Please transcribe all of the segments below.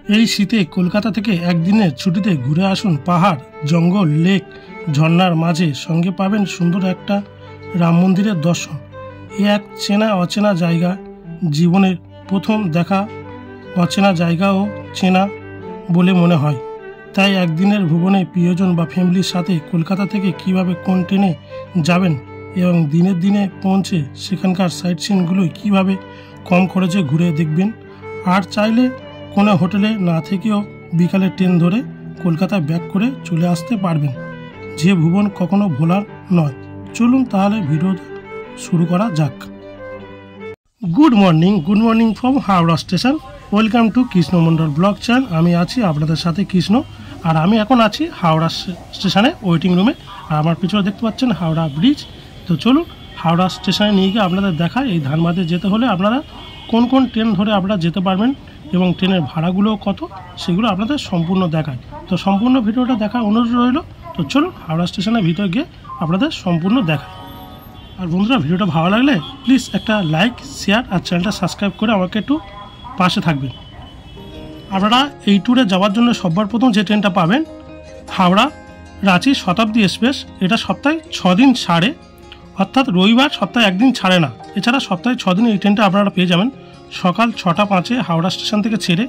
এই শীতে কলকাতা থেকে একদিনের ছুটিতে ঘুরে আসুন পাহাড়, জঙ্গল, লেক, ঝর্ণার মাঝে। সঙ্গে পাবেন সুন্দর একটা রাম মন্দিরের দর্শন। এ এক চেনা অচেনা জায়গা, জীবনের প্রথম দেখা অচেনা জায়গাও চেনা বলে মনে হয়। তাই একদিনের ভ্রমণে প্রিয়জন বা ফ্যামিলির সাথে কলকাতা থেকে কিভাবে কোন ট্রেনে যাবেন এবং দিনের দিনে পৌঁছে সেখানকার সাইট সিনগুলোই কীভাবে কম খরচে ঘুরে দেখবেন। আর চাইলে কোনো হোটেলে না থেকেও বিকালে ট্রেন ধরে কলকাতায় ব্যাক করে চলে আসতে পারবেন, যে ভুবন কখনো ভোলার নয়। চলুন তাহলে ভিডিও শুরু করা যাক। Good morning from Howrah station. Welcome to Krishna Mondal blog channel. আমি আছি আপনাদের সাথে কৃষ্ণ, আর আমি এখন আছি হাওড়া স্টেশনে ওয়েটিং রুমে। আর আমার পিছনে দেখতে পাচ্ছেন হাওড়া ব্রিজ। তো চলুন হাওড়া স্টেশনে নিয়ে গিয়ে আপনাদের দেখায় এই ধানবাদে যেতে হলে আপনারা কোন কোন ট্রেন ধরে আপনারা যেতে পারবেন এবং ট্রেনের ভাড়াগুলো কত, সেগুলো আপনাদের সম্পূর্ণ দেখায়। তো সম্পূর্ণ ভিডিওটা দেখার অনুরোধ রইল। তো চলুন হাওড়া স্টেশনের ভিতরে গিয়ে আপনাদের সম্পূর্ণ দেখায়। আর বন্ধুরা, ভিডিওটা ভালো লাগলে প্লিজ একটা লাইক, শেয়ার আর চ্যানেলটা সাবস্ক্রাইব করে আমাকে একটু পাশে থাকবেন। আপনারা এই ট্যুরে যাওয়ার জন্য সবার প্রথম যে ট্রেনটা পাবেন হাওড়া রাঁচি শতাব্দী এক্সপ্রেস। এটা সপ্তাহে 6 দিন ছাড়ে, অর্থাৎ রবিবার সপ্তাহে একদিন ছাড়ে না। এছাড়া সপ্তাহে 6 দিন এই ট্রেনটা আপনারা পেয়ে যাবেন। সকাল 6টা 5-এ হাওড়া স্টেশন থেকে ছেড়ে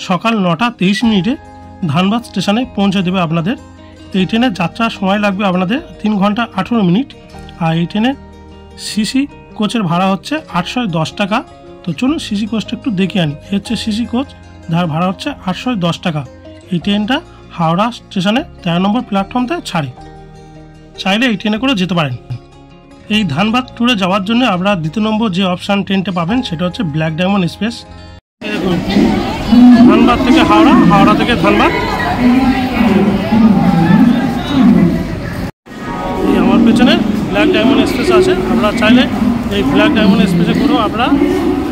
সকাল 9টা 23 ধানবাদ স্টেশনে পৌঁছে দেবে আপনাদের। এই ট্রেনের যাত্রার সময় লাগবে আপনাদের 3 ঘন্টা 18 মিনিট। আর এই ট্রেনে সিসি কোচের ভাড়া হচ্ছে 810 টাকা। তো চলুন সিসি কোচটা একটু দেখে আনি। এই হচ্ছে সিসি কোচ, যার ভাড়া হচ্ছে 810 টাকা। এই ট্রেনটা হাওড়া স্টেশনে 13 নম্বর প্ল্যাটফর্ম থেকে ছাড়ে। চাইলে এই ট্রেনে করে যেতে পারেন। এই ধানবাদ ট্যুরে যাওয়ার জন্য আপনারা দ্বিতীয় নম্বর যে অপশান ট্রেনটা পাবেন সেটা হচ্ছে ব্ল্যাক ডায়মন্ড এক্সপ্রেস। দেখুন, ধানবাদ থেকে হাওড়া, হাওড়া থেকে ধানবাদ। এই আমার পেছনে ব্ল্যাক ডায়মন্ড এক্সপ্রেস আছে। আপনারা চাইলে এই ব্ল্যাক ডায়মন্ড এক্সপ্রেসে করেও আপনারা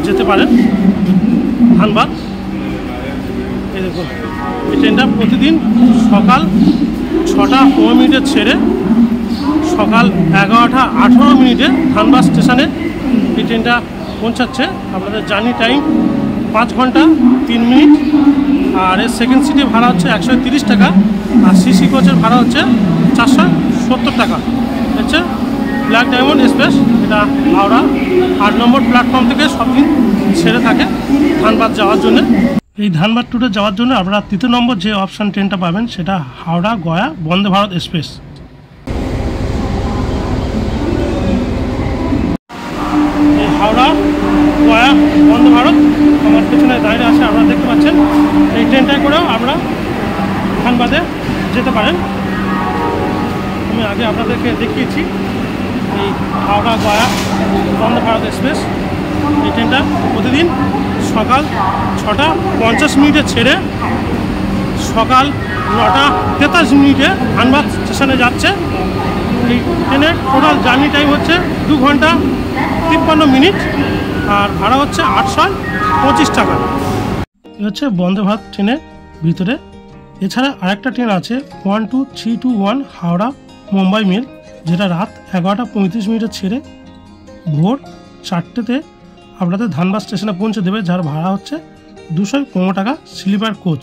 যেতে পারেন ধানবাদ। এই দেখুন, এই ট্রেনটা প্রতিদিন সকাল 6টা 15 ছেড়ে সকাল 11টা 18 ধানবাদ স্টেশনে এই ট্রেনটা পৌঁছাচ্ছে। আপনাদের জার্নি টাইম 5 ঘন্টা 3 মিনিট। আর এর সেকেন্ড সিটে ভাড়া হচ্ছে 130 টাকা। আর সিসি কোচের ভাড়া হচ্ছে 470 টাকা। হচ্ছে ব্ল্যাক ডায়মন্ড এক্সপ্রেস। এটা হাওড়া 8 নম্বর প্ল্যাটফর্ম থেকে সব দিন ছেড়ে থাকে ধানবাদ যাওয়ার জন্য। এই ধানবাদ ট্যুরে যাওয়ার জন্য আপনারা তৃতীয় নম্বর যে অপশান ট্রেনটা পাবেন সেটা হাওড়া গয়া বন্দে ভারত এক্সপ্রেস। হাওড়া গয়া বন্দে ভারত আমার পেছনে দাঁড়িয়ে আছে, আপনারা দেখতে পাচ্ছেন। এই ট্রেনটায় করেও আমরা ধানবাদে যেতে পারেন। আমি আগে আপনাদেরকে দেখিয়েছি এই হাওড়া গয়া বন্দে ভারত এক্সপ্রেস। এই ট্রেনটা প্রতিদিন সকাল 6টা 50 ছেড়ে সকাল 9টা 43 ধানবাদ স্টেশনে যাচ্ছে। এই ট্রেনের টোটাল জার্নি টাইম হচ্ছে 2 ঘন্টা 53 মিনিট। আর ভাড়া হচ্ছে 825 টাকা। এ হচ্ছে বন্দে ভারত ট্রেনের ভিতরে। এছাড়া আরেকটা ট্রেন আছে 12321 হাওড়া মুম্বাই মেল, যেটা রাত 11টা 35 ছেড়ে ভোর 4টেতে আপনাদের ধানবাদ স্টেশনে পৌঁছে দেবে, যার ভাড়া হচ্ছে 215 টাকা স্লিপার কোচ।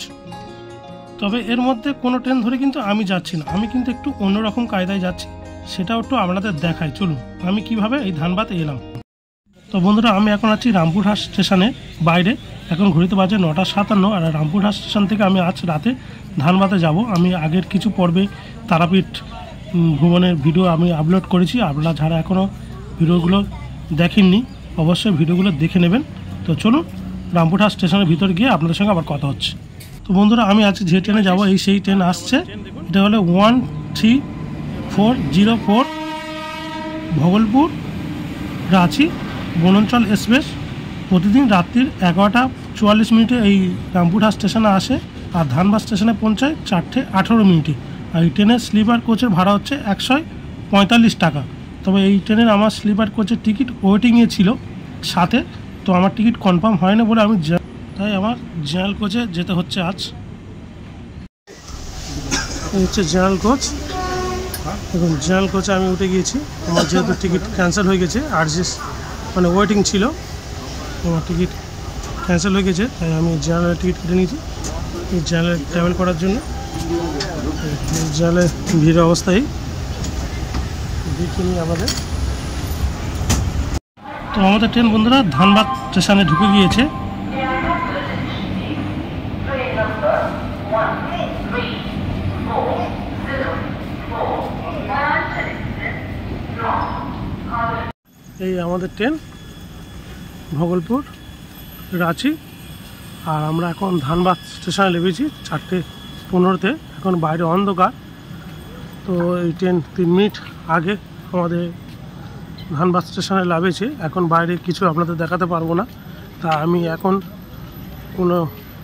তবে এর মধ্যে কোনো ট্রেন ধরে কিন্তু আমি যাচ্ছি না, আমি কিন্তু একটু অন্যরকম কায়দায় যাচ্ছি, সেটাও একটু আপনাদের দেখাই। চলুন আমি কিভাবে এই ধানবাদ এলাম। তো বন্ধুরা, আমি এখন আছি রামপুরহাট স্টেশনে বাইরে। এখন ঘড়িতে বাজে 9টা 57। আর রামপুরহাট স্টেশন থেকে আমি আজ রাতে ধানবাদে যাব। আমি আগের কিছু পর্বে তারাপীঠ ভ্রমণের ভিডিও আমি আপলোড করেছি। আপনারা যারা এখনও ভিডিওগুলো দেখেননি অবশ্যই ভিডিওগুলো দেখে নেবেন। তো চলুন রামপুরহাট স্টেশনের ভিতর গিয়ে আপনাদের সঙ্গে আবার কথা হচ্ছে। তো বন্ধুরা, আমি আজ যে ট্রেনে যাব এই সেই ট্রেন আসছে। এটা হলো 13404 ভগলপুর রাঁচি বনাঞ্চল এক্সপ্রেস। প্রতিদিন রাত্রির 11টা 44 এই রামপুরহাট স্টেশনে আসে আর ধানবাদ স্টেশনে পৌঁছায় 4টে 18 আর এই ট্রেনের স্লিপার কোচের ভাড়া হচ্ছে 145 টাকা। তবে এই ট্রেনের আমার স্লিপার কোচের টিকিট ওয়েটিংয়ে ছিল সাথে, তো আমার টিকিট কনফার্ম হয় না বলে তাই আমার জেনারেল কোচে যেতে হচ্ছে আজ। এই হচ্ছে জেনারেল কোচ। এখন জেনারেল কোচে আমি উঠে গিয়েছি। আমার যেহেতু টিকিট ক্যান্সেল হয়ে গেছে, আরজিএস মানে ওয়েটিং ছিল, আমার টিকিট ক্যান্সেল হয়ে গেছে, তাই আমি জেনারেল টিকিট কেটে নিয়েছি এই জেনারেল ট্রাভেল করার জন্য। জেনারেল ভিড় অবস্থায় দেখিনি আমাদের। তো আমাদের ট্রেন বন্ধুরা ধানবাদ স্টেশনে ঢুকে গিয়েছে। এই আমাদের ট্রেন ভগলপুর রাঁচি, আর আমরা এখন ধানবাদ স্টেশনে নেমেছি 4:15-তে। এখন বাইরে অন্ধকার, তো এই ট্রেন 3 মিনিট আগে আমাদের ধানবাদ স্টেশনে নামেছে। এখন বাইরে কিছু আপনাদের দেখাতে পারবো না, তা আমি এখন কোনো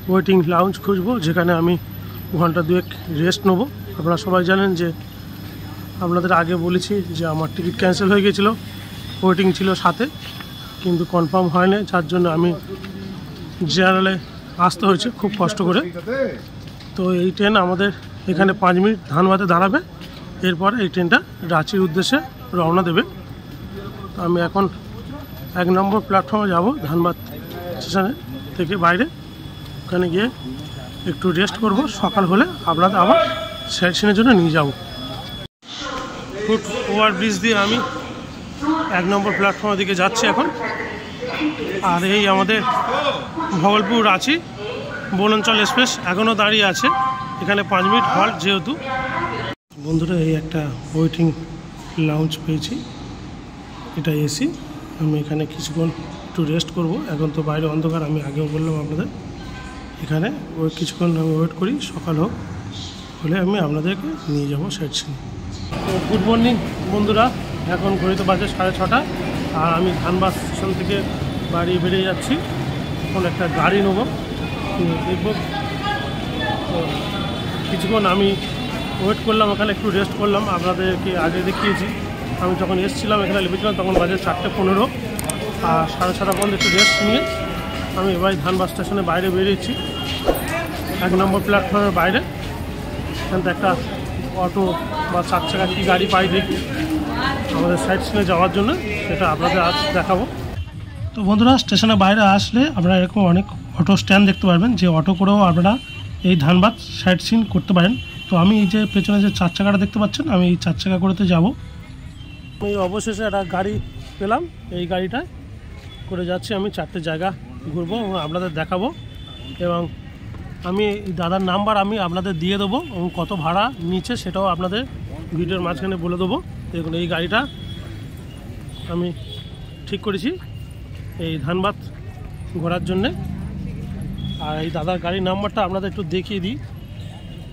ওয়েটিং লাউঞ্জ খুঁজবো যেখানে আমি ঘন্টা 2 রেস্ট নেবো। আপনারা সবাই জানেন যে আপনাদের আগে বলেছি যে আমার টিকিট ক্যান্সেল হয়ে গেছিলো, ওয়েটিং ছিল সাথে, কিন্তু কনফার্ম হয়নি, যার জন্য আমি জেনারেলে আসতে হয়েছে খুব কষ্ট করে। তো এই ট্রেন আমাদের এখানে 5 মিনিট ধানবাদে দাঁড়াবে, এরপরে এই ট্রেনটা রাঁচির উদ্দেশ্যে রওনা দেবে। তো আমি এখন 1 নম্বর প্ল্যাটফর্মে যাব ধানবাদ স্টেশনে থেকে বাইরে, ওখানে গিয়ে একটু রেস্ট করব, সকাল হলে আপনাদের আবার সাইট সিনের জন্য নিয়ে যাব। ফুট ওভারব্রিজ দিয়ে আমি 1 নম্বর প্ল্যাটফর্মের দিকে যাচ্ছি এখন। আর এই আমাদের ভগলপুর রাঁচি বনাঞ্চল এক্সপ্রেস এখনও দাঁড়িয়ে আছে, এখানে 5 মিনিট হল্ট যেহেতু। বন্ধুরা এই একটা ওয়েটিং লাউঞ্জ পেয়েছি, এটা এসি। আমি এখানে কিছুক্ষণ একটু রেস্ট করব, এখন তো বাইরে অন্ধকার, আমি আগেও বললাম আপনাদের। এখানে কিছুক্ষণ আমি ওয়েট করি, সকাল হলে আমি আপনাদেরকে নিয়ে যাব সাইট সিন। গুড মর্নিং বন্ধুরা, এখন ঘড়িতে বাজে 6:30, আর আমি ধানবাদ স্টেশন থেকে বাড়ি বেরিয়ে যাচ্ছি। এখন একটা গাড়ি নেব, দেখব। তো কিছুক্ষণ আমি ওয়েট করলাম, ওখানে একটু রেস্ট করলাম। আপনাদেরকে আগে দেখিয়েছি আমি যখন এসেছিলাম এখানে লেগেছিলাম, তখন বাজে 4:15, আর 7:30 পর্যন্ত একটু রেস্ট নিয়ে আমি এবার ধানবাদ স্টেশনের বাইরে বেরিয়েছি, 1 নম্বর প্ল্যাটফর্মের বাইরে। এখান থেকে একটা অটো বা 4 চাকা কি গাড়ি পাই দেখি আমাদের সাইট সিনে যাওয়ার জন্য, সেটা আপনাদের আজ দেখাবো। তো বন্ধুরা স্টেশনের বাইরে আসলে আপনারা এরকম অনেক অটো স্ট্যান্ড দেখতে পারবেন, যে অটো করেও আপনারা এই ধানবাদ সাইট সিন করতে পারেন। তো আমি এই যে পেছনে যে 4 চাকাটা দেখতে পাচ্ছেন, আমি এই 4 চাকা করেতে যাব। আমি অবশেষে একটা গাড়ি পেলাম, এই গাড়িটায় করে যাচ্ছি। আমি 4টে জায়গা ঘুরবো এবং আপনাদের দেখাবো, এবং আমি দাদার নাম্বার আমি আপনাদের দিয়ে দেবো, এবং কত ভাড়া নিচ্ছে সেটাও আপনাদের ভিডিওর মাঝখানে বলে দেবো। দেখুন এই গাড়িটা আমি ঠিক করেছি এই ধানবাদ ঘোরার জন্যে। আর এই দাদার গাড়ির নাম্বারটা আপনাদের একটু দেখিয়ে দিই,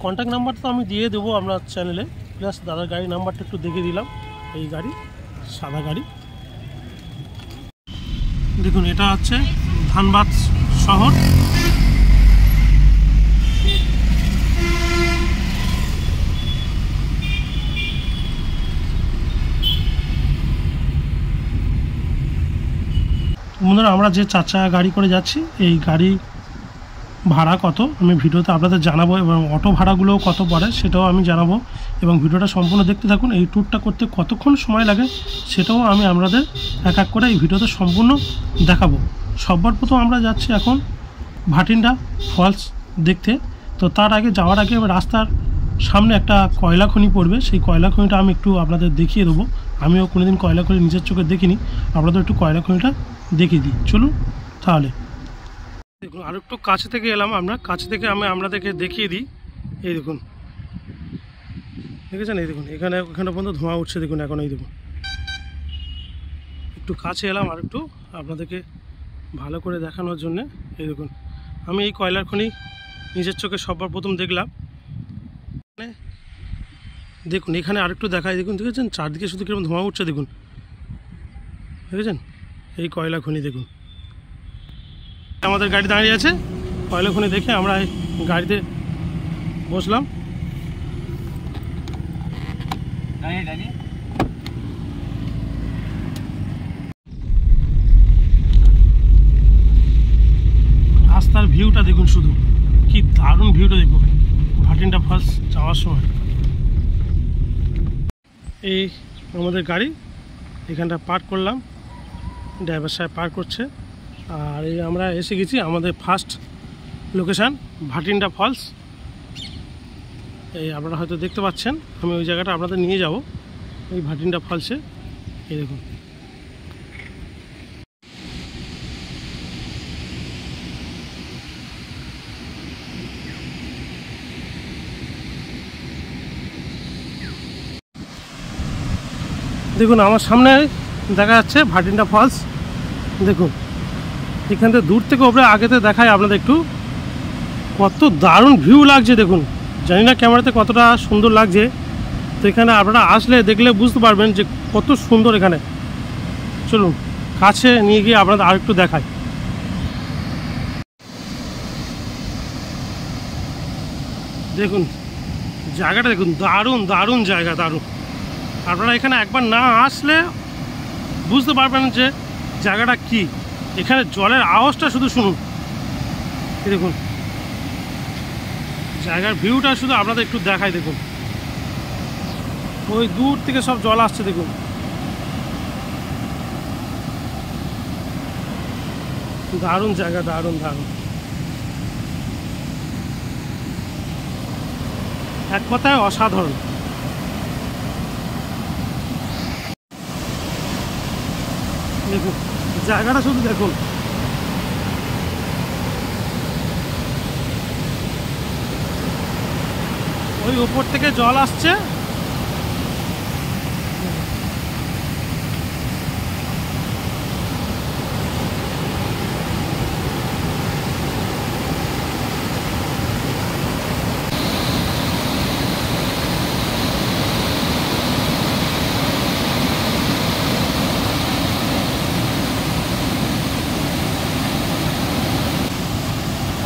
কন্ট্যাক্ট নাম্বারটা আমি দিয়ে দেবো আপনার চ্যানেলে, প্লাস দাদার গাড়ির নাম্বারটা একটু দেখিয়ে দিলাম। এই গাড়ি সাদা গাড়ি, দেখুন এটা হচ্ছে ধানবাদ শহর। বন্ধুরা আমরা যে 4 চাকা গাড়ি করে যাচ্ছি, এই গাড়ি ভাড়া কত আমি ভিডিওতে আপনাদের জানাবো, এবং অটো ভাড়াগুলোও কত পড়ে সেটাও আমি জানাবো, এবং ভিডিওটা সম্পূর্ণ দেখতে থাকুন। এই ট্যুরটা করতে কতক্ষণ সময় লাগে সেটাও আমি আপনাদের এক এক করে এই ভিডিওতে সম্পূর্ণ দেখাবো। সবার প্রথম আমরা যাচ্ছি এখন ভাটিন্ডা ফলস দেখতে। তো তার আগে যাওয়ার আগে রাস্তার সামনে একটা কয়লা খনি পড়বে, সেই কয়লা খনিটা আমি একটু আপনাদের দেখিয়ে দেবো। আমিও কোনোদিন কয়লা খনি নিজের চোখে দেখিনি, আপনাদের একটু কয়লা খনিটা দেখিয়ে দিই চলুন তাহলে। দেখুন আর একটু কাছে থেকে এলাম, আমরা কাছে থেকে আমি আপনাদেরকে দেখিয়ে দিই। এই দেখুন, দেখেছেন? এই দেখুন এখানে পর্যন্ত ধোঁয়া উঠছে, দেখুন এখন এই দেখুন একটু কাছে এলাম আর একটু আপনাদেরকে ভালো করে দেখানোর জন্যে। এই দেখুন আমি এই কয়লার খনি নিজের চোখে সবার প্রথম দেখলাম। দেখুন এখানে আরেকটু দেখায়, দেখুন দেখেছেন চারদিকে শুধু কিরকম ধোঁয়া উঠছে, দেখুন দেখেছেন এই কয়লা খনি। দেখুন আমাদের গাড়ি দাঁড়িয়ে আছে, কয়লা খনি দেখে আমরা এই গাড়িতে বসলাম। রাস্তার ভিউটা দেখুন, শুধু কি দারুণ ভিউটা দেখুন ভাটিন্ডা ফলস যাওয়ার সময়। এই আমাদের গাড়ি এখানটা পার্ক করলাম, ড্রাইভার সাহেব পার্ক করছে। আর এই আমরা এসে গেছি আমাদের ফার্স্ট লোকেশান ভাটিন্ডা ফলস। এই আপনারা হয়তো দেখতে পাচ্ছেন, আমি ওই জায়গাটা আপনাদের নিয়ে যাব, এই ভাটিন্ডা ফলসে। এই দেখুন, দেখুন আমার সামনে দেখা যাচ্ছে ভাটিন্ডা ফলস। দেখুন এখান থেকে দূর থেকে ওপরে আগেতে দেখায় আপনাদের একটু, কত দারুণ ভিউ লাগছে। দেখুন, জানি না ক্যামেরাতে কতটা সুন্দর লাগছে, তো এখানে আপনারা আসলে দেখলে বুঝতে পারবেন যে কত সুন্দর এখানে। চলুন কাছে নিয়ে গিয়ে আপনাদের আর একটু দেখাই। দেখুন জায়গাটা, দেখুন দারুণ দারুণ জায়গা, দারুণ। আপনারা এখানে একবার না আসলে বুঝতে পারবেন যে জায়গাটা কি। এখানে জলের আওয়াজটা শুধু শুনুন। দেখুন জায়গার ভিউটা শুধু আপনাদের একটু দেখাই। দেখুন ওই দূর থেকে সব জল আসছে। দেখুন দারুণ জায়গা, দারুণ দারুণ, এক কথায় অসাধারণ। দেখুন জায়গাটা শুধু দেখুন। ওই উপর থেকে জল আসছে।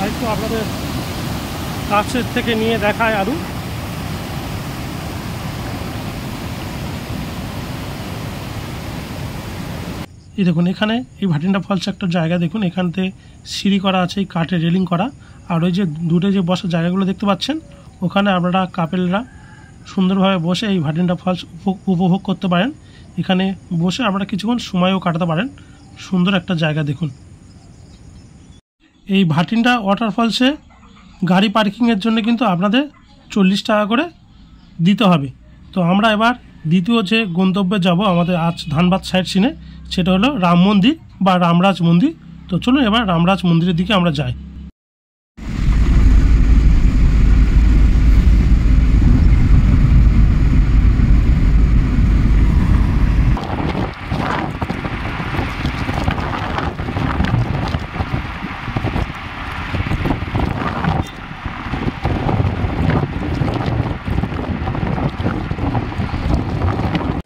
আরেকটু আপনাদের কাছের থেকে নিয়ে দেখায় আরও। এই দেখুন এখানে এই ভাটিন্ডা ফলস একটা জায়গা। দেখুন এখান থেকে সিঁড়ি করা আছে, এই কাঠের রেলিং করা। আর ওই যে দূরে যে বসার জায়গাগুলো দেখতে পাচ্ছেন, ওখানে আপনারা কাপেলরা সুন্দরভাবে বসে এই ভাটিন্ডা ফলস উপভোগ করতে পারেন। এখানে বসে আপনারা কিছুক্ষণ সময়ও কাটাতে পারেন। সুন্দর একটা জায়গা। দেখুন এই ভাটিন্ডা ওয়াটারফলসে গাড়ি পার্কিংয়ের জন্য কিন্তু আপনাদের 40 টাকা করে দিতে হবে। তো আমরা এবার দ্বিতীয় যে গন্তব্যে যাব আমাদের আজ ধানবাদ সাইড সিনে, সেটা হলো রাম মন্দির বা রামরাজ মন্দির। তো চলুন এবার রামরাজ মন্দিরের দিকে আমরা যাই।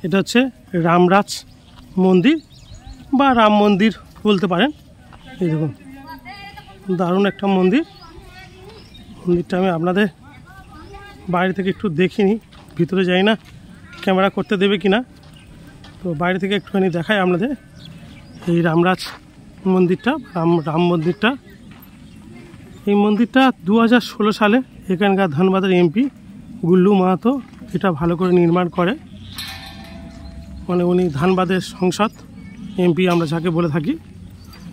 এটা হচ্ছে রামরাজ মন্দির বা রাম মন্দির বলতে পারেন। এই দেখুন দারুণ একটা মন্দির। মন্দিরটা আমি আপনাদের বাইরে থেকে একটু দেখিনি, ভিতরে যাই না, ক্যামেরা করতে দেবে কিনা। তো বাইরে থেকে একটুখানি দেখাই আপনাদের এই রামরাজ মন্দিরটা, রাম মন্দিরটা। এই মন্দিরটা 2016 সালে এখানকার ধানবাদের এমপি গুল্লু মাহাতো এটা ভালো করে নির্মাণ করে। মানে উনি ধানবাদের সংসদ এমপি আমরা যাকে বলে থাকি,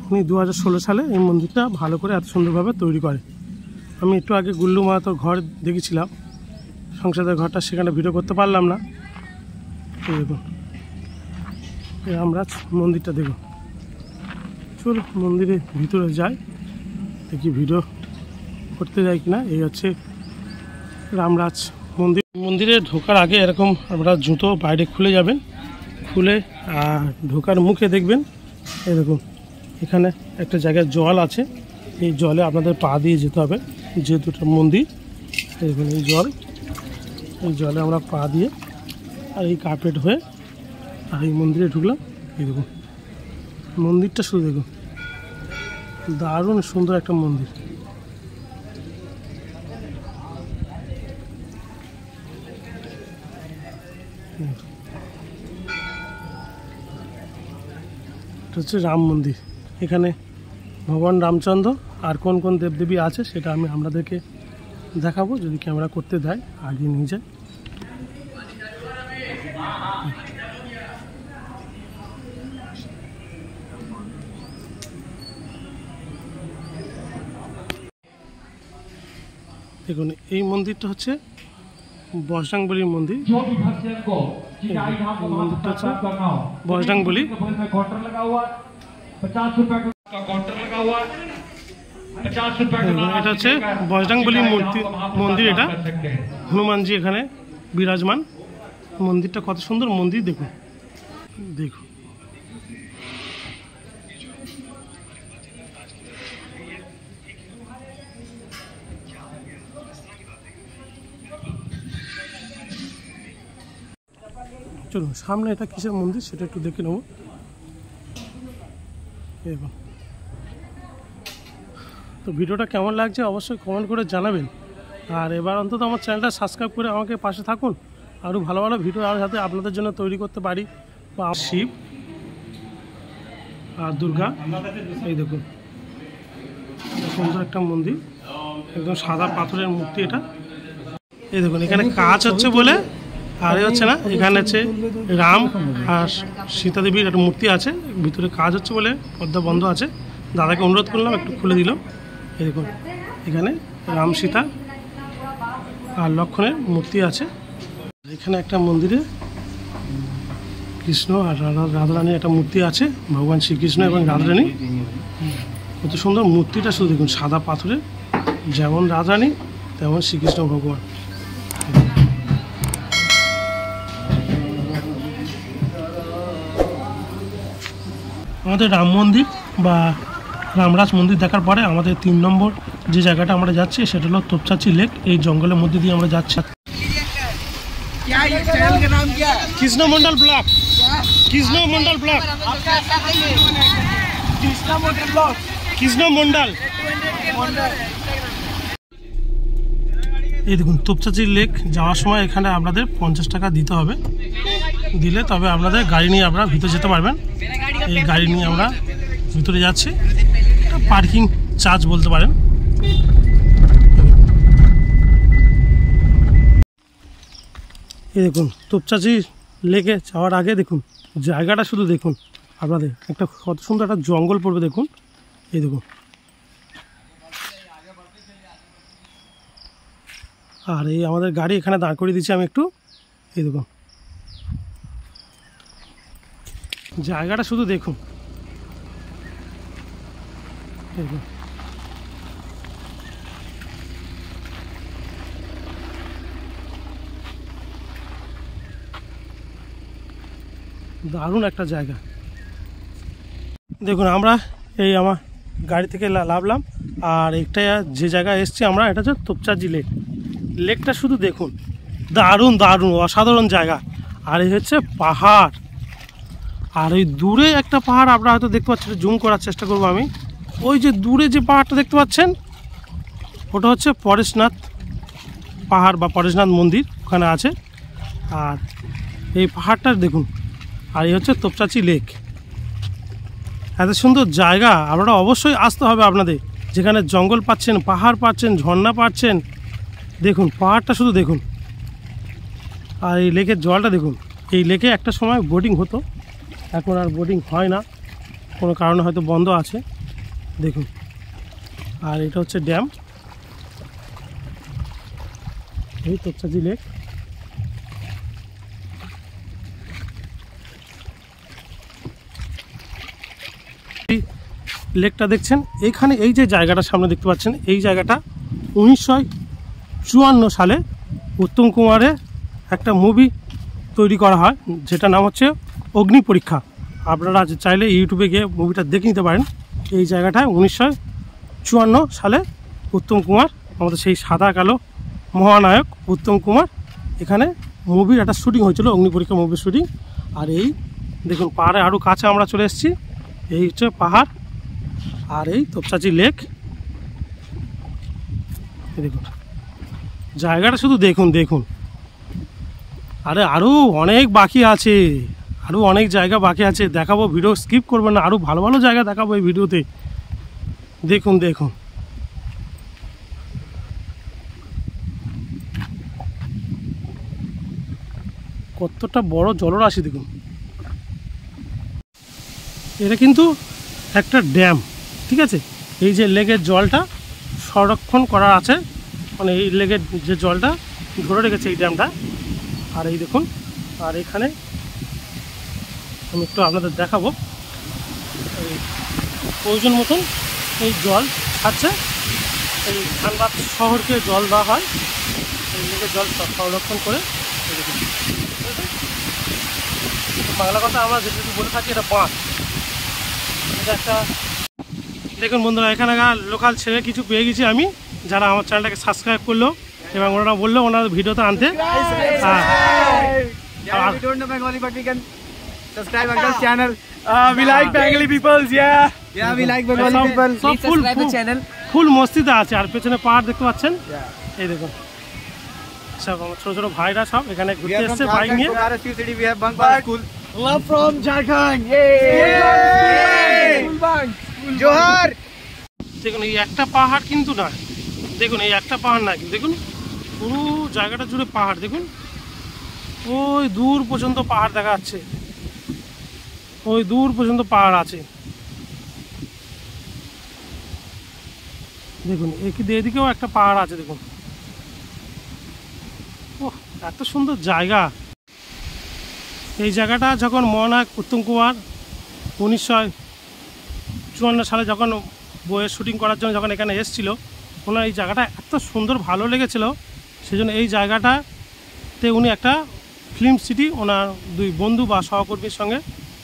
উনি 2016 সালে এই মন্দিরটা ভালো করে এত সুন্দরভাবে তৈরি করে। আমি একটু আগে গুল্লু মাহাতোর ঘর দেখেছিলাম, সংসদের ঘরটা, সেখানে ভিডিও করতে পারলাম না। দেখুন রামরাজ মন্দিরটা দেখুন। চলো মন্দিরের ভিতরে যাই, দেখি ভিডিও করতে যাই কিনা। এই হচ্ছে রামরাজ মন্দির। মন্দিরে ঢোকার আগে এরকম আপনারা জুতো বাইরে খুলে যাবেন, খুলে আর ঢোকার মুখে দেখবেন এরকম এখানে একটা জায়গায় জল আছে। এই জলে আপনাদের পা দিয়ে যেতে হবে, যেহেতু এটা মন্দির। দেখুন এই জলে আমরা পা দিয়ে আর এই কার্পেট হয়ে আর এই মন্দিরে ঢুকলাম। এই দেখুন মন্দিরটা শুধু দেখুন, দারুণ সুন্দর একটা মন্দির। এটা হচ্ছে রাম মন্দির। এখানে ভগবান রামচন্দ্র আর কোন কোন দেবদেবী আছে সেটা আমি আপনাদেরকে দেখাবো, যদি ক্যামেরা করতে দেয় আগে নিয়ে যায়। দেখুন এই মন্দিরটা হচ্ছে বজরংবলীর মন্দির। মন্দিরটা হচ্ছে বজরংবলী। এটা হচ্ছে বজরংবলী মন্দির। এটা হনুমানজি এখানে বিরাজমান। মন্দিরটা কত সুন্দর মন্দির, দেখুন দেখুন। চলুন সামনে এটা কিসের মন্দির সেটা একটু দেখে নেব। দেখুন তো ভিডিওটা কেমন লাগছে অবশ্যই কমেন্ট করে জানাবেন। আর এবার অন্তত আমার চ্যানেলটা সাবস্ক্রাইব করে আমাকে পাশে থাকুন। আরও ভালো ভালো ভিডিও আর যাতে আপনাদের জন্য তৈরি করতে পারি। বা শিব আর দুর্গা, এই দেখুন সুন্দর একটা মন্দির, একদম সাদা পাথরের মূর্তি এটা। এই দেখুন এখানে কাজ হচ্ছে বলে আর হচ্ছে না, এখানে আছে রাম আর সীতা দেবীর একটা মূর্তি আছে, ভিতরে কাজ হচ্ছে বলে পর্দা বন্ধ আছে। দাদাকে অনুরোধ করলাম একটু খুলে দিল। এই দেখুন এখানে রাম সীতা আর লক্ষ্মণের মূর্তি আছে। এখানে একটা মন্দিরে কৃষ্ণ আর রাধারানীর একটা মূর্তি আছে, ভগবান শ্রীকৃষ্ণ এবং রাধারানী। কত সুন্দর মূর্তিটা শুধু দেখুন, সাদা পাথরের, যেমন রাধারানী তেমন শ্রীকৃষ্ণ ভগবান। আমাদের রাম মন্দির বা রামরাজ মন্দির দেখার পরে আমাদের 3 নম্বর যে জায়গাটা আমরা যাচ্ছি সেটা হলো তোপচাঁচি লেক। এই জঙ্গলের মধ্যে দিয়ে আমরা যাচ্ছি। Krishna Mondal block, Krishna Mondal block, Krishna Mondal. এই দেখুন তোপচাঁচি লেক যাওয়ার সময় এখানে আপনাদের 50 টাকা দিতে হবে। দিলে তবে আপনাদের গাড়ি নিয়ে আপনারা ভিতরে যেতে পারবেন। এই গাড়ি নিয়ে আমরা ভিতরে যাচ্ছি, পার্কিং চার্জ বলতে পারেন। এই দেখুন তোপচাঁচি লেকে যাওয়ার আগে দেখুন জায়গাটা শুধু দেখুন আপনাদের, একটা কত সুন্দর একটা জঙ্গল পড়বে দেখুন। এই দেখুন আর এই আমাদের গাড়ি এখানে দাঁড় করিয়ে দিচ্ছি আমি একটু। এই দেখুন জায়গাটা শুধু দেখুন। দেখুন দারুণ একটা জায়গা। দেখুন আমরা এই আমার গাড়ি থেকে নামলাম আর একটা যে জায়গায় এসছি আমরা, এটা হচ্ছে তোপচাঁচি লেক। লেকটা শুধু দেখুন, দারুণ দারুণ অসাধারণ জায়গা। আর এই হচ্ছে পাহাড়, আর ওই দূরে একটা পাহাড় আপনারা হয়তো দেখতে পাচ্ছেন, জুম করার চেষ্টা করবো আমি। ওই যে দূরে যে পাহাড়টা দেখতে পাচ্ছেন ওটা হচ্ছে পরেশনাথ পাহাড় বা পরেশনাথ মন্দির ওখানে আছে। আর এই পাহাড়টা দেখুন, আর এই হচ্ছে তোপচাঁচি লেক। এত সুন্দর জায়গা, আপনারা অবশ্যই আসতে হবে আপনাদের। যেখানে জঙ্গল পাচ্ছেন, পাহাড় পাচ্ছেন, ঝর্ণা পাচ্ছেন। দেখুন পাহাড়টা শুধু দেখুন, আর এই লেকের জলটা দেখুন। এই লেকে একটা সময় বোটিং হতো, এখন আর বোটিং হয় না, কোনো কারণে হয়তো বন্ধ আছে। দেখুন আর এটা হচ্ছে ড্যাম, এই তোপচাঁচি লেক। লেকটা দেখছেন এইখানে, এই যে জায়গাটা সামনে দেখতে পাচ্ছেন, এই জায়গাটা 1954 সালে উত্তম কুমারের একটা মুভি তৈরি করা হয়, যেটা নাম হচ্ছে অগ্নি পরীক্ষা। আপনারা চাইলে ইউটিউবে গিয়ে মুভিটা দেখে নিতে পারেন। এই জায়গাটায় 1954 সালে উত্তম কুমার, আমাদের সেই সাদা কালো মহানায়ক উত্তম কুমার, এখানে মুভির একটা শুটিং হয়েছিল, অগ্নি পরীক্ষা মুভির শুটিং। আর এই দেখুন পাহাড়ে আরও কাছে আমরা চলে এসেছি। এই হচ্ছে পাহাড় আর এই তোপচাঁচি লেক। দেখুন জায়গাটা শুধু দেখুন দেখুন। আরে আরও অনেক বাকি আছে, আরও অনেক জায়গা বাকি আছে, দেখাবো। ভিডিও স্কিপ করবেন না, আরও ভালো ভালো জায়গা দেখাবো এই ভিডিওতে। দেখুন দেখুন কতটা বড় জলরাশি দেখুন। এটা কিন্তু একটা ড্যাম, ঠিক আছে। এই যে লেকের জলটা সংরক্ষণ করা আছে মানে এই লেগের যে জলটা ধরে রেখেছে এই ড্যামটা। আর এই দেখুন, আর এখানে আমি একটু আপনাদের দেখাবো, এই প্রয়োজন মতন এই জল ছাড়ছে। এই ধানবাদ শহরকে জল দেওয়া হয়, এই লেগে জল সংরক্ষণ করে। বাংলা কথা আমরা যেটুকু বলে থাকি এটা বাঁধ, এটা একটা। দেখুন বন্ধুরা, এখানকার লোকাল ছেলে কিছু পেয়ে গেছি আমি, যারা আমার চ্যানেলটাকে সাবস্ক্রাইব করলো এবং ওনারা বললো ওনার ভিডিওতে আনতে। ফুল মস্তিতে আছে, আর পেছনে পাহাড় দেখতে পাচ্ছেন। এই দেখুন সব আমার ছোট ছোট ভাইরা সব এখানে ঘুরতে এসছে বাইক নিয়ে। দেখুন এই একটা পাহাড় কিন্তু না, দেখুন এই একটা পাহাড় না, দেখুন পুরো জায়গাটা জুড়ে পাহাড়। দেখুন ওই দূর পর্যন্ত পাহাড় দেখা যাচ্ছে, ওই দূর পর্যন্ত পাহাড় আছে। দেখুন এদিকেও একটা পাহাড় আছে। দেখুন ও এত সুন্দর জায়গা। এই জায়গাটা যখন মহানায়ক উত্তম কুমার 1954 সালে যখন বইয়ের শুটিং করার জন্য যখন এখানে এসেছিল, ওনার এই জায়গাটা এত সুন্দর ভালো লেগেছিল, সেই জন্য এই জায়গাটাতে উনি একটা ফিল্ম সিটি ওনার দুই বন্ধু বা সহকর্মীর সঙ্গে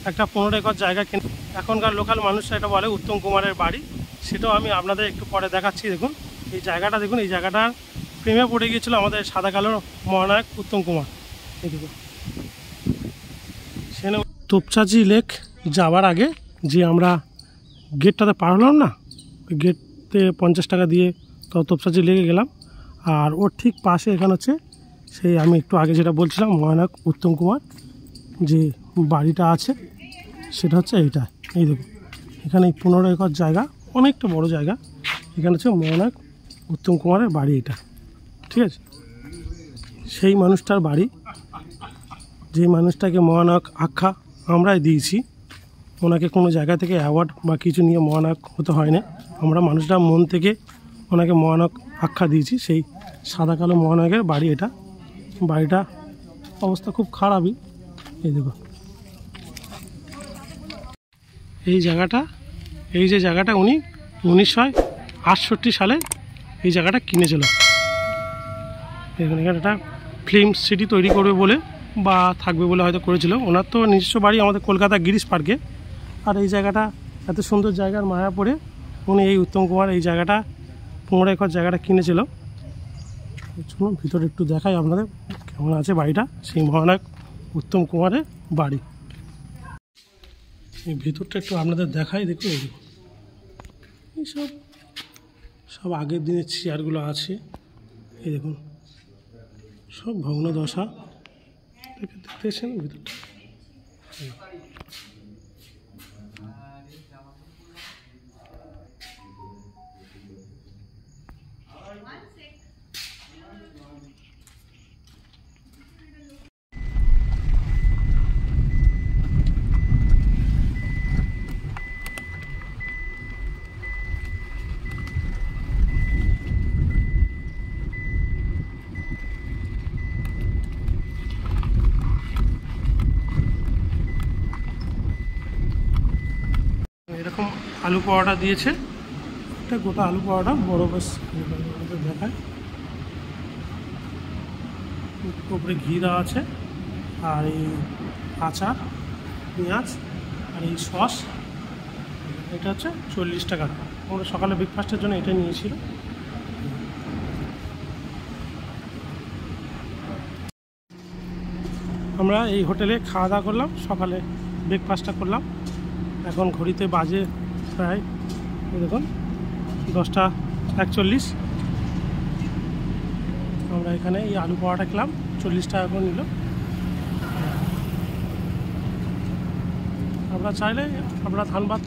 একটা 15 একর জায়গা কিনে। এখনকার লোকাল মানুষরা এটা বলে উত্তম কুমারের বাড়ি, সেটাও আমি আপনাদের একটু পরে দেখাচ্ছি। দেখুন এই জায়গাটা, দেখুন এই জায়গাটার প্রেমে পড়ে গিয়েছিল আমাদের সাদা কালো মহানায়ক উত্তম কুমার। এই দেখুন সেখানে তোপচাঁচি লেক যাওয়ার আগে যে আমরা গেটটাতে পার হলাম না, ওই গেটতে 50 টাকা দিয়ে তো তোপচাঁচি লেকে গেলাম। আর ওর ঠিক পাশে এখানে হচ্ছে সেই আমি একটু আগে যেটা বলছিলাম মহানায়ক উত্তম কুমার যে বাড়িটা আছে, সেটা হচ্ছে এইটা। এই দেখুন এখানে 15 একর জায়গা, অনেকটা বড় জায়গা। এখানে হচ্ছে মহানায়ক উত্তম কুমারের বাড়ি এটা, ঠিক আছে। সেই মানুষটার বাড়ি, যে মানুষটাকে মহানায়ক আখ্যা আমরাই দিয়েছি। ওনাকে কোনো জায়গা থেকে অ্যাওয়ার্ড বা কিছু নিয়ে মহানায়ক হতে হয় না, আমরা মানুষরা মন থেকে ওনাকে মহানায়ক আখ্যা দিয়েছি। সেই সাদা কালো মহানায়কের বাড়ি এটা। বাড়িটা অবস্থা খুব খারাপই। এই দেখুন এই জায়গাটা, এই যে জায়গাটা উনি 1968 সালে এই জায়গাটা কিনেছিল। দেখুন এখানে একটা ফিল্ম সিটি তৈরি করবে বলে বা থাকবে বলে হয়তো করেছিল। ওনার তো নিজস্ব বাড়ি আমাদের কলকাতা গিরিশ পার্কে। আর এই জায়গাটা এত সুন্দর জায়গার মায়া পড়ে উনি এই উত্তম কুমার এই জায়গাটা 15 একর জায়গাটা কিনেছিল। চলুন ভিতরে একটু দেখাই আপনাদের কেমন আছে বাড়িটা, সেই মহানায়ক উত্তম কুমারের বাড়ি। এই ভিতরটা একটু আপনাদের দেখাই। দেখুন এই সব আগের দিনের চেয়ারগুলো আছে। এই দেখুন সব ভগ্ন দশা, দেখতেছেন ভিতরটা। এরকম আলু পরোটা দিয়েছে, একটা গোটা আলু পরোটা বড় বেশ দেখায়। উপরে ঘি দেওয়া আছে, আর এই আচার, পেঁয়াজ, আর এই সস। এটা হচ্ছে 40 টাকা। আমরা সকালে ব্রেকফাস্টের জন্য এটা নিয়েছিল। আমরা এই হোটেলে খাওয়া দাওয়া করলাম, সকালে ব্রেকফাস্টটা করলাম। এখন ঘড়িতে বাজে প্রায় দেখুন 10:41। আমরা এখানে এই আলু পরোটা খেলাম, 40 টাকা করে নিল। আমরা চাইলে আমরা ধানবাদ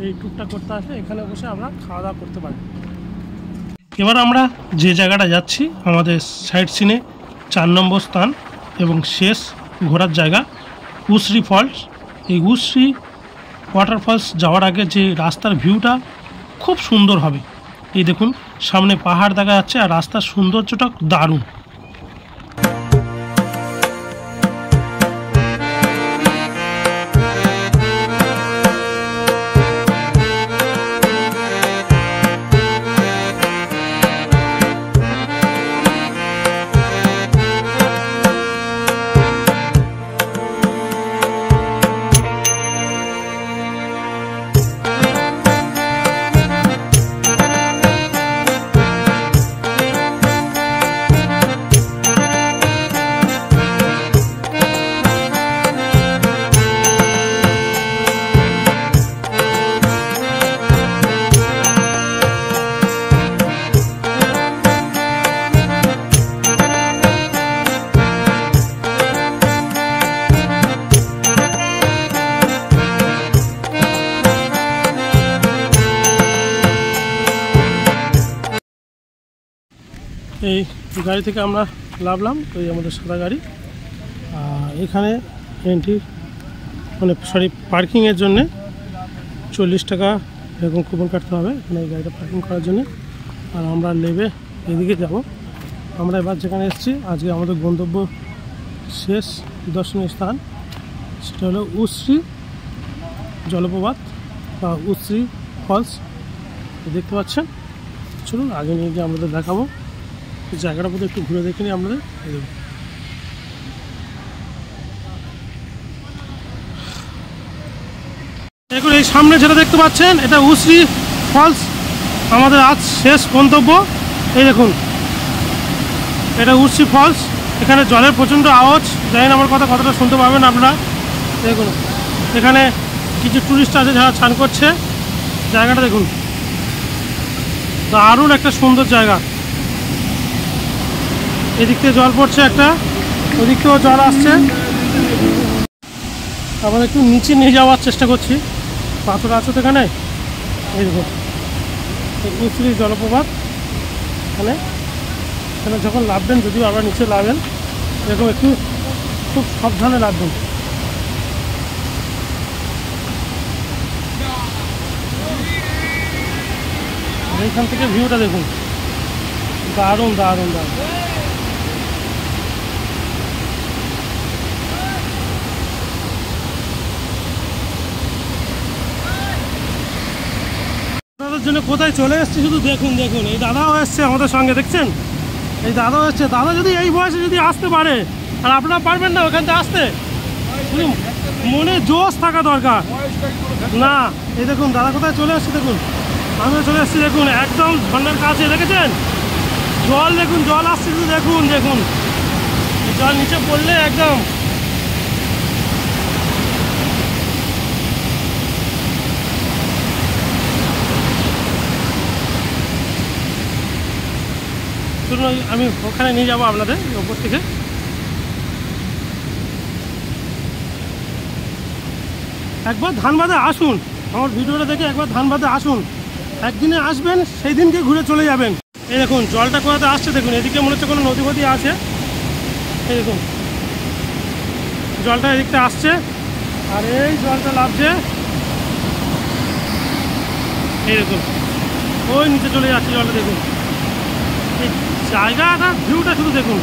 এই ট্যুরটা করতে আসলে এখানে বসে আমরা খাওয়া দাওয়া করতে পারি। এবার আমরা যে জায়গাটা যাচ্ছি আমাদের সাইট সিনে 4 নম্বর স্থান এবং শেষ ঘোরার জায়গা উসরি ফলস। এই উসরি ওয়াটারফলস যাওয়ার আগে যে রাস্তার ভিউটা খুব সুন্দর হবে, এই দেখুন সামনে পাহাড় দেখা যাচ্ছে আর রাস্তার সৌন্দর্যটা দারুণ। এই গাড়ি থেকে আমরা নামলাম, ওই আমাদের সাদা গাড়ি। আর এখানে এন্ট্রি মানে পার্কিংয়ের জন্যে 40 টাকা এরকম কুপন কাটতে হবে এখানে এই গাড়িটা পার্কিং করার জন্য। আর আমরা নেবে এদিকে যাব। আমরা এবার যেখানে এসেছি আজকে আমাদের গন্তব্য শেষ দর্শনীয় স্থান, সেটা হলো উশ্রী জলপ্রপাত বা উশ্রী ফলস। দেখতে পাচ্ছেন, চলুন আগে নিয়ে গিয়ে আমাদের দেখাবো। জায়গাটা বোধহয় একটু ঘুরে দেখে নিই আমাদের। দেখুন এই সামনে যেটা দেখতে পাচ্ছেন এটা উশ্রী ফলস, আমাদের আজ শেষ গন্তব্য। এই দেখুন এটা উশ্রী ফলস। এখানে জলের প্রচণ্ড আওয়াজ, জানি না আমার কথা কতটা শুনতে পাবেন আপনারা। দেখুন এখানে কিছু টুরিস্ট আছে যারা স্নান করছে। জায়গাটা দেখুন, দারুণ একটা সুন্দর জায়গা। এদিক থেকে জল পড়ছে একটা, ওদিক থেকেও জল আসছে। আবার একটু নিচে নিয়ে যাওয়ার চেষ্টা করছি। পাথর আছে তো এখানে। এই দেখুন উশ্রী জলপ্রপাত। এখানে যখন নামবেন, যদিও আবার নিচে নামবেন, এরকম একটু খুব সাবধানে নামবেন। এইখান থেকে ভিউটা দেখুন, দারুণ দারুণ দারুণ। আপনাদের জন্য কোথায় চলে এসেছি শুধু দেখুন। দেখুন এই দাদাও এসছে আমাদের সঙ্গে, দেখছেন এই দাদাও এসছে। দাদা যদি এই বয়সে যদি আসতে পারে, আর আপনারা পারবেন না ওখান থেকে আসতে, মনে জোশ থাকা দরকার না। এই দেখুন দাদা কোথায় চলে এসছে, দেখুন আমিও চলে এসেছি। দেখুন একদম ঝর্ণার কাছে, দেখেছেন জল, দেখুন জল আসছে শুধু দেখুন। দেখুন জল নিচে পড়লে একদম আমি ওখানে নিয়ে যাবো আপনাদের ওপর থেকে। একবার ধানবাদে আসুন, আমার ভিডিওটা দেখে একবার ধানবাদে আসুন। একদিনে আসবেন, সেই দিনকে ঘুরে চলে যাবেন। এই দেখুন জলটা কোথাতে আসছে, দেখুন এদিকে মনে হচ্ছে কোনো নদী ফদী আছে। এই দেখুন জলটা এদিকটা আসছে, আর এই জলটা নামছে। এই দেখুন ওই নিচে চলে যাচ্ছে জলটা। দেখুন এই জায়গাটা, ভিউটা শুধু দেখুন,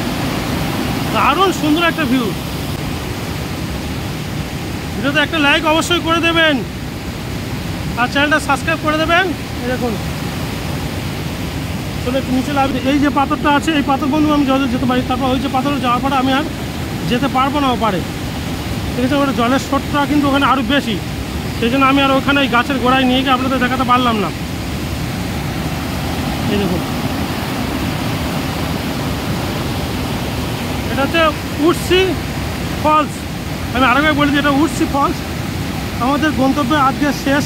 দারুণ সুন্দর একটা ভিউ। ভিডিওতে একটা লাইক অবশ্যই করে দেবেন, আর চ্যানেলটা সাবস্ক্রাইব করে দেবেন। এই দেখুন চলে একটু নিচে লাগবে। এই যে পাথরটা আছে, এই পাথর বন্ধু আমি জলে যেতে পারি। তারপর ওই যে পাথরে যাওয়ার পরে আমি আর যেতে পারবো না ওপারে, ঠিক আছে। ওখানে জলের স্রোতটা কিন্তু ওখানে আরও বেশি, সেই জন্য আমি আর ওখানে এই গাছের গোড়ায় নিয়ে গিয়ে আপনাদের দেখাতে পারলাম না। এই দেখুন এটা হচ্ছে উশ্রী ফলস। আমি আরেকবার বলি যে এটা উশ্রী ফলস। আমাদের গন্তব্যে আজকে শেষ।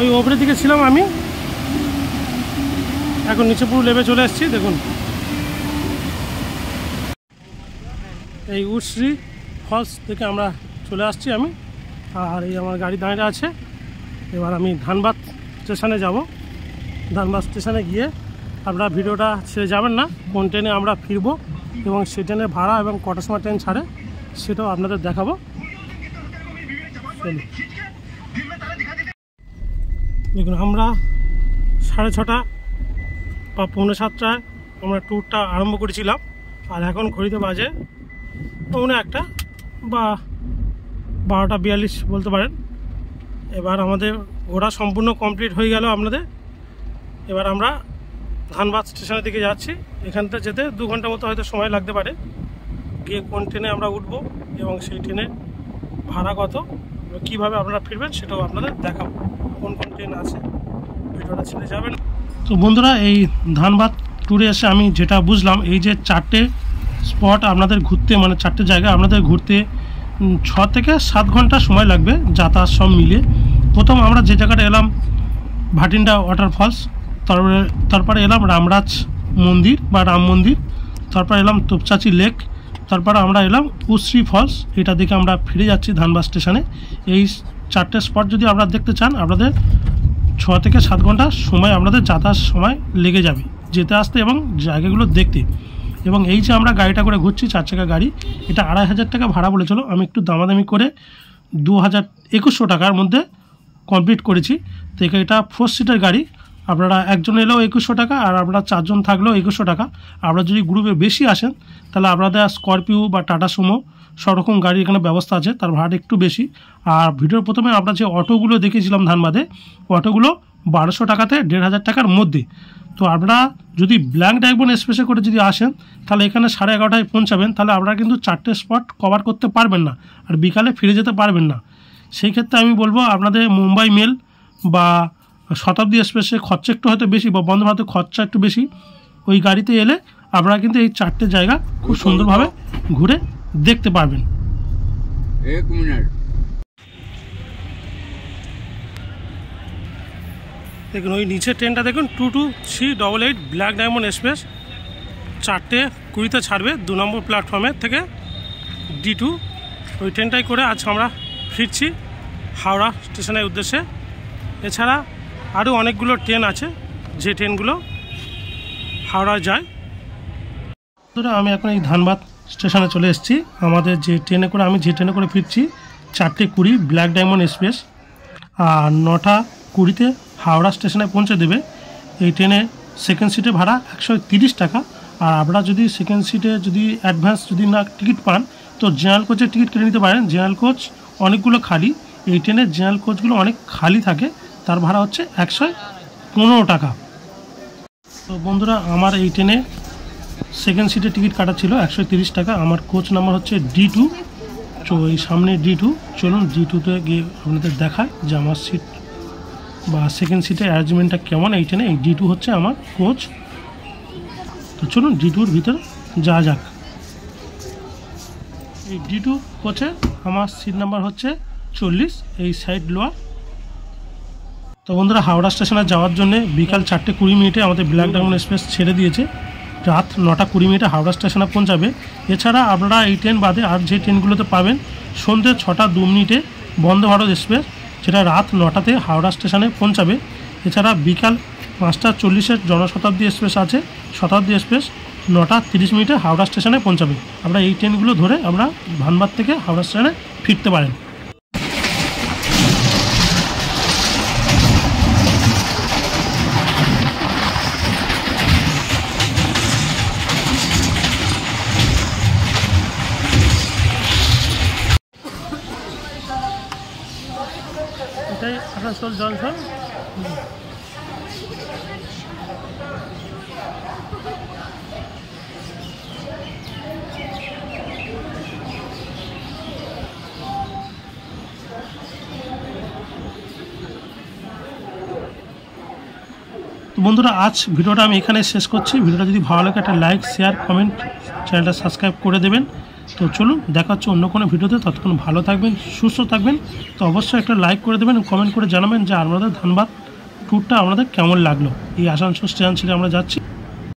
ওই ওপরের দিকে ছিলাম আমি, এখন নিচে পুরো লেবে চলে এসেছি। দেখুন এই উশ্রী ফলস থেকে আমরা চলে আসছি আমি, আর এই আমার গাড়ি দাঁড়িয়ে আছে। এবার আমি ধানবাদ স্টেশনে যাব। ধানবাদ স্টেশনে গিয়ে আপনারা ভিডিওটা ছেড়ে যাবেন না, কোন ট্রেনে আমরা ফিরবো এবং সেই ট্রেনের ভাড়া এবং কটার সময় ট্রেন ছাড়ে সেটাও আপনাদের দেখাবো। দেখুন আমরা 6:30 বা 6:45 আমরা ট্যুরটা আরম্ভ করেছিলাম, আর এখন ঘড়িতে বাজে 1:45 বা 12:42 বলতে পারেন। এবার আমাদের ঘোরা সম্পূর্ণ কমপ্লিট হয়ে গেল আপনাদের। এবার আমরা ধানবাদ স্টেশনের দিকে যাচ্ছি। এখান থেকে যেতে 2 ঘন্টা মতো হয়তো সময় লাগতে পারে। গিয়ে কোন ট্রেনে আমরা উঠবো এবং সেই ট্রেনে ভাড়া কত, কীভাবে আপনারা ফিরবেন সেটাও আপনাদের দেখাবো, কোন কোন ট্রেন আছে। ভিডিওটা ছেড়ে যাবেন। তো বন্ধুরা এই ধানবাদ ট্যুরে এসে আমি যেটা বুঝলাম, এই যে 4টে স্পট আপনাদের ঘুরতে, মানে 4টে জায়গা আপনাদের ঘুরতে 6 থেকে 7 ঘন্টা সময় লাগবে যাতায়াত সব মিলে। প্রথম আমরা যে জায়গাটা এলাম ভাটিন্ডা ওয়াটারফলস, তারপরে এলাম রামরাজ মন্দির বা রাম মন্দির, তারপর এলাম তোপচাচি লেক, তারপর আমরা এলাম উশ্রী ফলস। এটা দেখে আমরা ফিরে যাচ্ছি ধানবাদ স্টেশনে। এই 4টে স্পট যদি আপনারা দেখতে চান আপনাদের 6 থেকে 7 ঘন্টা সময় আপনাদের যাতায়াত সময় লেগে যাবে যেতে আসতে এবং জায়গাগুলো দেখতে। এবং এই যে আমরা গাড়িটা করে ঘুরছি 4 চাকা গাড়ি, এটা 2500 টাকা ভাড়া বলেছিল। আমি একটু দামাদামি করে 2100 টাকার মধ্যে কমপ্লিট করেছি। তো এটা 4 সিটের গাড়ি। আপনারা একজন এলেও 2100 টাকা, আর আপনারা 4 জন থাকলেও 2100 টাকা। আপনারা যদি গ্রুপে বেশি আসেন তাহলে আপনাদের স্করপিও বা টাটা সুমো সব রকম গাড়ি এখানে ব্যবস্থা আছে, তার ভাড়াটা একটু বেশি। আর ভিডিওর প্রথমে আমরা যে অটোগুলো দেখেছিলাম ধানবাদে, অটোগুলো 1200 টাকাতে 1500 টাকার মধ্যে। তো আপনারা যদি ব্ল্যাক ডায়মন্ড এক্সপ্রেসে করে যদি আসেন তাহলে এখানে 11:30টায় পৌঁছাবেন, তাহলে আপনারা কিন্তু 4টে স্পট কভার করতে পারবেন না, আর বিকালে ফিরে যেতে পারবেন না। সেই ক্ষেত্রে আমি বলবো আপনাদের মুম্বাই মেল বা শতাব্দী এক্সপ্রেসে খরচা একটু হয়তো বেশি, বা বন্ধ ভারতের খরচা একটু বেশি, ওই গাড়িতে এলে আপনারা কিন্তু এই 4টে জায়গা খুব সুন্দরভাবে ঘুরে দেখতে পারবেন। এক মিনিট দেখুন ওই নিচের ট্রেনটা দেখুন 22388 ব্ল্যাক ডায়মন্ড এক্সপ্রেস 4:20 ছাড়বে 2 নম্বর প্ল্যাটফর্মের থেকে D2। ওই ট্রেনটাই করে আজ আমরা ফিরছি হাওড়া স্টেশনের উদ্দেশ্যে। এছাড়া আরও অনেকগুলো ট্রেন আছে যে ট্রেনগুলো হাওড়া যায়। আমি এখন এই ধানবাদ স্টেশনে চলে এসেছি। আমাদের যে ট্রেনে করে আমি যে ট্রেনে করে ফিরছি 4:20 ব্ল্যাক ডায়মন্ড এক্সপ্রেস, আর 9:20 হাওড়া স্টেশনে পৌঁছে দেবে। এই ট্রেনে সেকেন্ড সিটে ভাড়া 130 টাকা। আর আপনারা যদি সেকেন্ড সিটে যদি অ্যাডভান্স যদি না টিকিট পান তো জেনারেল কোচের টিকিট কেটে নিতে পারেন। জেনারেল কোচ অনেকগুলো খালি, এই ট্রেনের জেনারেল কোচগুলো অনেক খালি থাকে, তার ভাড়া হচ্ছে 115 টাকা। তো বন্ধুরা আমার এই ট্রেনে সেকেন্ড সিটে টিকিট কাটা ছিল 130 টাকা। আমার কোচ নাম্বার হচ্ছে D2। তো এই সামনে D2, চলুন D2তে গিয়ে আপনাদের দেখায় যে আমার সিট বা সেকেন্ড সিটের অ্যারেঞ্জমেন্টটা কেমন। এই ট্রেনে এই D2 হচ্ছে আমার কোচ। তো চলুন D2-র ভিতরে যাওয়া যাক। এই D2 কোচে আমার সিট নাম্বার হচ্ছে 40, এই সাইড লোয়ার। তো বন্ধুরা হাওড়া স্টেশনে যাওয়ার জন্য বিকাল 4:20 আমাদের ব্ল্যাক ডায়মন্ড এক্সপ্রেস ছেড়ে দিয়েছে। রাত 9:20 হাওড়া স্টেশনে পৌঁছাবে। এছাড়া আপনারা এই ট্রেন বাদে আর যে ট্রেনগুলোতে পাবেন সন্ধ্যে 6:02 বন্দে ভারত এক্সপ্রেস, যেটা রাত 9টাতে হাওড়া স্টেশনে পৌঁছাবে। এছাড়া বিকাল 5:40 জনশতাব্দী এক্সপ্রেস আছে। শতাব্দী এক্সপ্রেস 9:30 হাওড়া স্টেশনে পৌঁছাবে। আমরা এই ট্রেনগুলো ধরে আমরা ধানবাদ থেকে হাওড়া স্টেশনে ফিরতে পারেন। এটাই আসানসোল জংশন। বন্ধুরা আজ ভিডিওটা আমি এখানে শেষ করছি। ভিডিওটা যদি ভালো লাগে একটা লাইক, শেয়ার, কমেন্ট, চ্যানেলটা সাবস্ক্রাইব করে দেবেন। তো চলুন দেখা হচ্ছে অন্য কোনো ভিডিওতে। ততক্ষণ ভালো থাকবেন, সুস্থ থাকবেন। তো অবশ্যই একটা লাইক করে দেবেন, কমেন্ট করে জানাবেন যে আপনাদের ধানবাদ ট্যুরটা আপনাদের কেমন লাগলো। এই আসানসোল স্টেশন ছেড়ে আমরা যাচ্ছি